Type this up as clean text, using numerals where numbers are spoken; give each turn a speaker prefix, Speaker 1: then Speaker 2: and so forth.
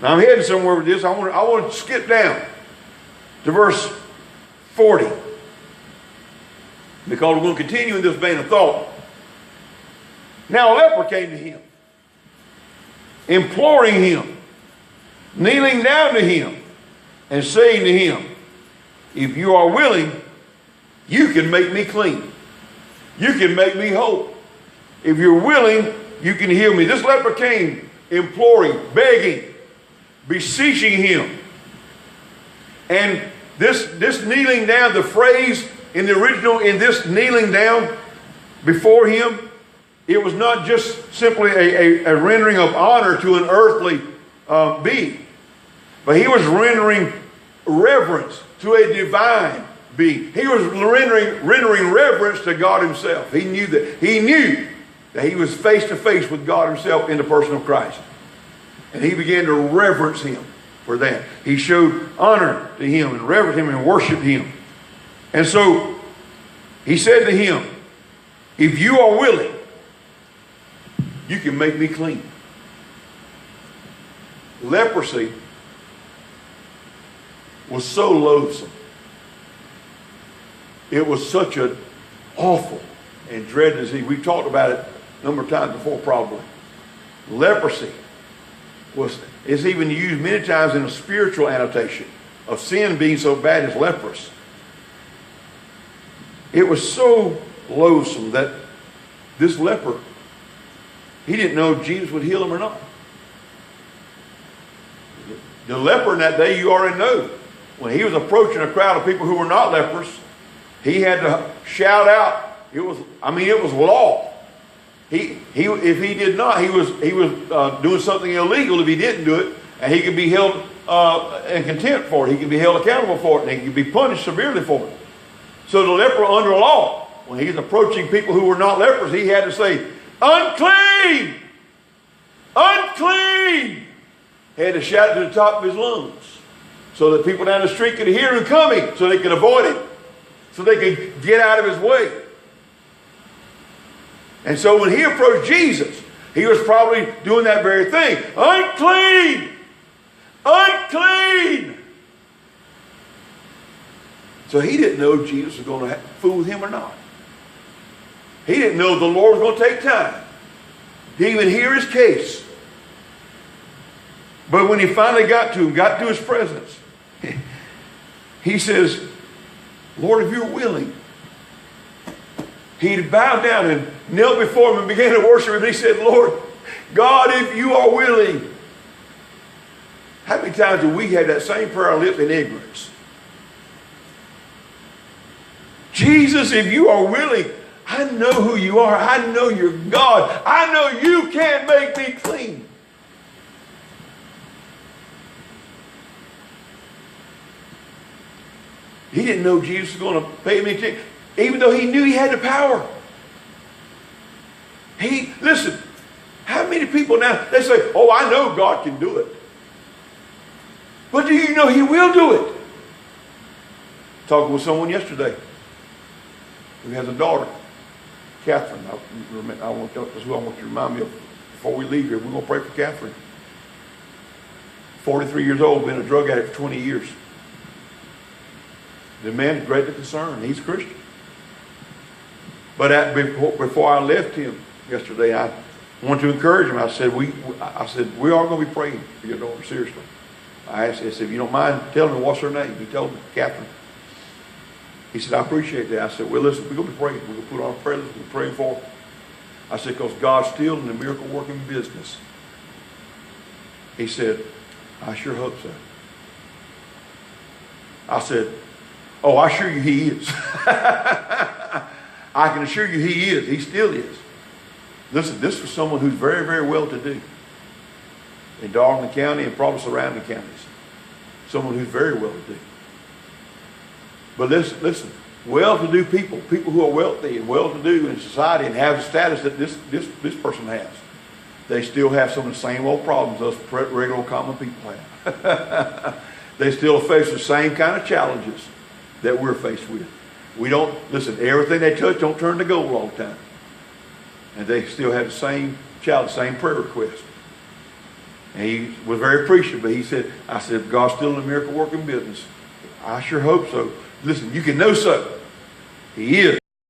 Speaker 1: Now I'm heading somewhere with this. I want to skip down to verse 40. Because we're going to continue in this vein of thought. Now a leper came to him, imploring him, kneeling down to him, and saying to him, if you are willing, you can make me clean. You can make me whole. If you're willing, you can heal me. This leper came imploring, begging, beseeching him. And this kneeling down, the phrase in the original, in this kneeling down before him, it was not just simply a rendering of honor to an earthly being, but he was rendering reverence to a divine being. He was rendering reverence to God himself. He knew that he was face to face with God himself in the person of Christ. And he began to reverence him for that. He showed honor to him and reverenced him and worshiped him. And so he said to him, if you are willing, you can make me clean. Leprosy was so loathsome. It was such an awful and dread disease. We've talked about it a number of times before probably. Leprosy is even used many times in a spiritual annotation of sin being so bad as leprous. It was so loathsome that this leper, he didn't know if Jesus would heal him or not. The leper in that day, you already know, when he was approaching a crowd of people who were not lepers, he had to shout out. It was law. If he did not, he was doing something illegal if he didn't do it, and he could be held in contempt for it. He could be held accountable for it, and he could be punished severely for it. So the leper under law, when he was approaching people who were not lepers, he had to say, unclean! Unclean! He had to shout to the top of his lungs so that people down the street could hear him coming, so they could avoid him, so they could get out of his way. And so when he approached Jesus, he was probably doing that very thing. Unclean! Unclean! So he didn't know if Jesus was going to fool with him or not. He didn't know the Lord was going to take time to even hear his case. But when he finally got to him, got to his presence, he says, Lord, if you're willing. He bowed down and knelt before him and began to worship him. And he said, Lord, God, if you are willing. How many times have we had that same prayer on our lips in ignorance? Jesus, if you are willing, I know who you are. I know you're God. I know you can't make me clean. He didn't know Jesus was going to pay him anything, even though he knew he had the power. Listen, how many people now, they say, oh, I know God can do it. But do you know he will do it? Talking with someone yesterday who has a daughter, Catherine. That's who I want you to remind me of before we leave here. We're going to pray for Catherine. 43 years old, been a drug addict for 20 years. The man is greatly concerned. He's a Christian. But before I left him yesterday, I wanted to encourage him. I said, we are going to be praying for your daughter, seriously. I said, if you don't mind telling me what's her name. He told me, Catherine. He said, I appreciate that. I said, well, listen, we're going to be praying. We're going to put on a prayer list. We're praying for her. I said, because God's still in the miracle working business. He said, I sure hope so. I said, oh, I assure you he is. I can assure you he is. He still is. Listen, this was someone who's very, very well-to-do in Darling County and probably surrounding counties. Someone who's very well-to-do. But listen, well-to-do people who are wealthy and well-to-do in society and have the status that this person has, they still have some of the same old problems us regular old common people have. They still face the same kind of challenges that we're faced with. We don't, listen, everything they touch don't turn to gold all the time. And they still have the same challenge, same prayer request. And he was very appreciative, but he said, I said, God's still in the miracle working business. I sure hope so. Listen, you can know so. He is.